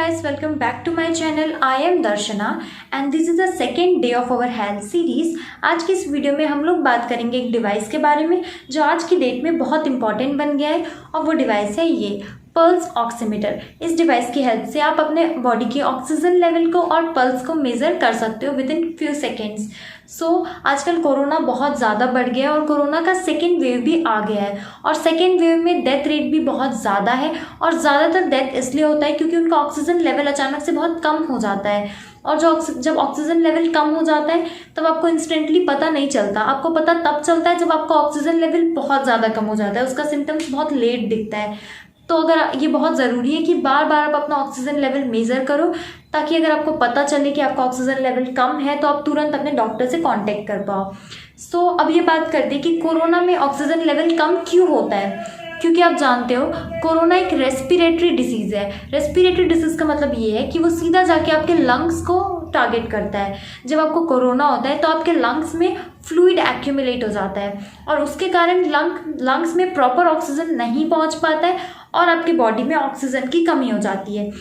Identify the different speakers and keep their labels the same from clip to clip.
Speaker 1: Guys, welcome back to my channel. I am Darshana and this is the second day of our health series. आज की इस video में हम लोग बात करेंगे एक डिवाइस के बारे में जो आज की डेट में बहुत इंपॉर्टेंट बन गया है और वो डिवाइस है ये पल्स ऑक्सीमीटर। इस डिवाइस की हेल्प से आप अपने बॉडी के ऑक्सीजन लेवल को और पल्स को मेज़र कर सकते हो विद इन फ्यू सेकेंड्स। आजकल कोरोना बहुत ज़्यादा बढ़ गया है और कोरोना का सेकेंड वेव भी आ गया है और सेकेंड वेव में डेथ रेट भी बहुत ज़्यादा है और ज़्यादातर डेथ इसलिए होता है क्योंकि उनका ऑक्सीजन लेवल अचानक से बहुत कम हो जाता है। और जब ऑक्सीजन लेवल कम हो जाता है तब आपको इंस्टेंटली पता नहीं चलता, आपको पता तब चलता है जब आपका ऑक्सीजन लेवल बहुत ज़्यादा कम हो जाता है, उसका सिम्टम्स बहुत लेट दिखता है। तो अगर ये बहुत ज़रूरी है कि बार बार आप अपना ऑक्सीजन लेवल मेज़र करो ताकि अगर आपको पता चले कि आपका ऑक्सीजन लेवल कम है तो आप तुरंत अपने डॉक्टर से कांटेक्ट कर पाओ। अब ये बात करते हैं कि कोरोना में ऑक्सीजन लेवल कम क्यों होता है। क्योंकि आप जानते हो कोरोना एक रेस्पिरेटरी डिसीज़ है। रेस्पिरेटरी डिसीज़ का मतलब ये है कि वो सीधा जाके आपके लंग्स को टारगेट करता है। जब आपको कोरोना होता है तो आपके लंग्स में फ्लूइड एक्यूमुलेट हो जाता है और उसके कारण लंग्स में प्रॉपर ऑक्सीजन नहीं पहुंच पाता है और आपकी बॉडी में ऑक्सीजन की कमी हो जाती है।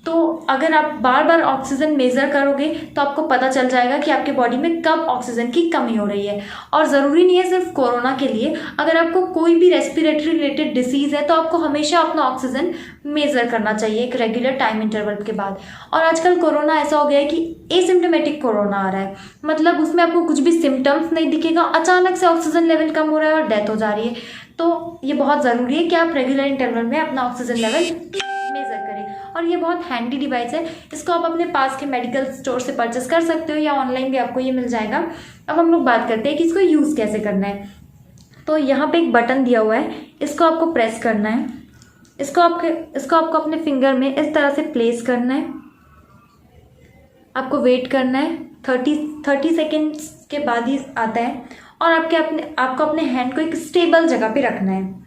Speaker 1: तो अगर आप बार बार ऑक्सीजन मेज़र करोगे तो आपको पता चल जाएगा कि आपके बॉडी में कब ऑक्सीजन की कमी हो रही है। और ज़रूरी नहीं है सिर्फ कोरोना के लिए, अगर आपको कोई भी रेस्पिरेटरी रिलेटेड डिसीज़ है तो आपको हमेशा अपना ऑक्सीजन मेज़र करना चाहिए एक रेगुलर टाइम इंटरवल के बाद। और आजकल कोरोना ऐसा हो गया है कि एसिम्प्टोमेटिक कोरोना आ रहा है, मतलब उसमें आपको कुछ भी सिम्टम्स नहीं दिखेगा, अचानक से ऑक्सीजन लेवल कम हो रहा है और डेथ हो जा रही है। तो ये बहुत ज़रूरी है कि आप रेगुलर इंटरवल में अपना ऑक्सीजन लेवल मेज़र करें। और ये बहुत हैंडी डिवाइस है, इसको आप अपने पास के मेडिकल स्टोर से परचेस कर सकते हो या ऑनलाइन भी आपको ये मिल जाएगा। अब हम लोग बात करते हैं कि इसको यूज़ कैसे करना है। तो यहाँ पे एक बटन दिया हुआ है, इसको आपको प्रेस करना है। इसको आपको अपने फिंगर में इस तरह से प्लेस करना है। आपको वेट करना है 30 सेकेंड्स के बाद ही आता है और आपको अपने हैंड को एक स्टेबल जगह पे रखना है।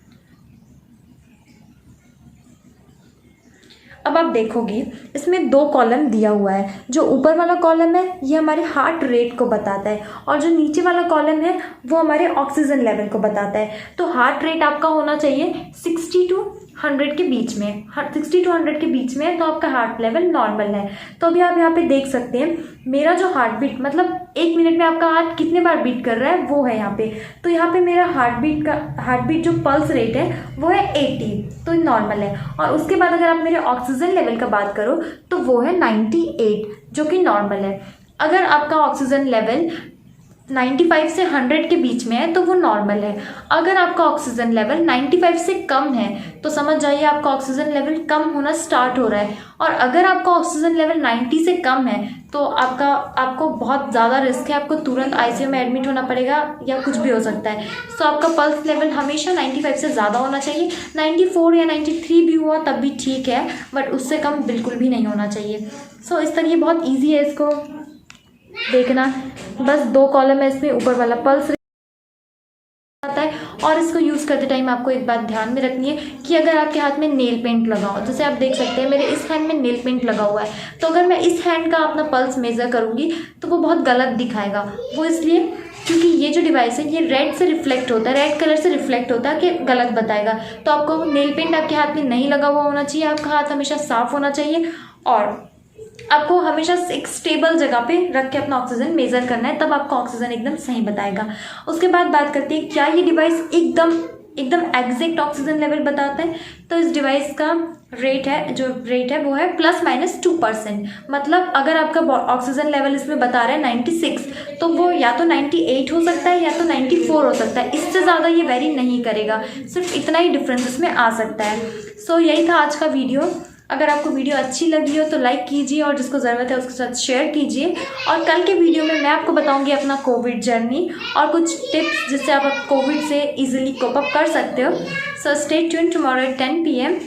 Speaker 1: अब आप देखोगे इसमें 2 कॉलम दिया हुआ है। जो ऊपर वाला कॉलम है ये हमारे हार्ट रेट को बताता है और जो नीचे वाला कॉलम है वो हमारे ऑक्सीजन लेवल को बताता है। तो हार्ट रेट आपका होना चाहिए 60 to 100 के बीच में। 60 to 100 के बीच में है तो आपका हार्ट लेवल नॉर्मल है। तो अभी आप यहाँ पे देख सकते हैं मेरा जो हार्ट बीट, मतलब 1 मिनट में आपका हार्ट कितने बार बीट कर रहा है वो है यहाँ पे। तो यहाँ पे मेरा हार्ट बीट जो पल्स रेट है वो है 80, तो नॉर्मल है। और उसके बाद अगर आप मेरे ऑक्सीजन लेवल का बात करो तो वो है 98, जो कि नॉर्मल है। अगर आपका ऑक्सीजन लेवल 95 से 100 के बीच में है तो वो नॉर्मल है। अगर आपका ऑक्सीजन लेवल 95 से कम है तो समझ जाइए आपका ऑक्सीजन लेवल कम होना स्टार्ट हो रहा है। और अगर आपका ऑक्सीजन लेवल 90 से कम है तो आपको बहुत ज़्यादा रिस्क है, आपको तुरंत आईसीयू में एडमिट होना पड़ेगा या कुछ भी हो सकता है। आपका पल्स लेवल हमेशा 95 से ज़्यादा होना चाहिए। 94 या 93 भी हुआ तब भी ठीक है, बट उससे कम बिल्कुल भी नहीं होना चाहिए। इस तरह ये बहुत ईजी है इसको देखना। बस 2 कॉलम है इसमें, ऊपर वाला पल्स आता है। और इसको यूज़ करते टाइम आपको एक बात ध्यान में रखनी है कि अगर आपके हाथ में नेल पेंट लगा हो, जैसे आप देख सकते हैं मेरे इस हैंड में नेल पेंट लगा हुआ है, तो अगर मैं इस हैंड का अपना पल्स मेज़र करूँगी तो वो बहुत गलत दिखाएगा। वो इसलिए क्योंकि ये जो डिवाइस है ये रेड से रिफ्लेक्ट होता है, रेड कलर से रिफ्लेक्ट होता है कि गलत बताएगा। तो आपको नेल पेंट आपके हाथ में नहीं लगा हुआ होना चाहिए, आपका हाथ हमेशा साफ़ होना चाहिए और आपको हमेशा एक स्टेबल जगह पे रख के अपना ऑक्सीजन मेज़र करना है, तब आपका ऑक्सीजन एकदम सही बताएगा। उसके बाद बात करते हैं क्या ये डिवाइस एकदम एग्जैक्ट ऑक्सीजन लेवल बताता है। तो इस डिवाइस का रेट है वो है ±2%। मतलब अगर आपका ऑक्सीजन लेवल इसमें बता रहा है 96 तो वो या तो 98 हो सकता है या तो 94 हो सकता है। इससे ज़्यादा ये वेरी नहीं करेगा, सिर्फ इतना ही डिफरेंस इसमें आ सकता है। यही था आज का वीडियो। अगर आपको वीडियो अच्छी लगी हो तो लाइक कीजिए और जिसको ज़रूरत है उसके साथ शेयर कीजिए। और कल के वीडियो में मैं आपको बताऊंगी अपना कोविड जर्नी और कुछ टिप्स जिससे आप कोविड से इजीली कोप अप कर सकते हो। Stay tuned tomorrow at 10 PM।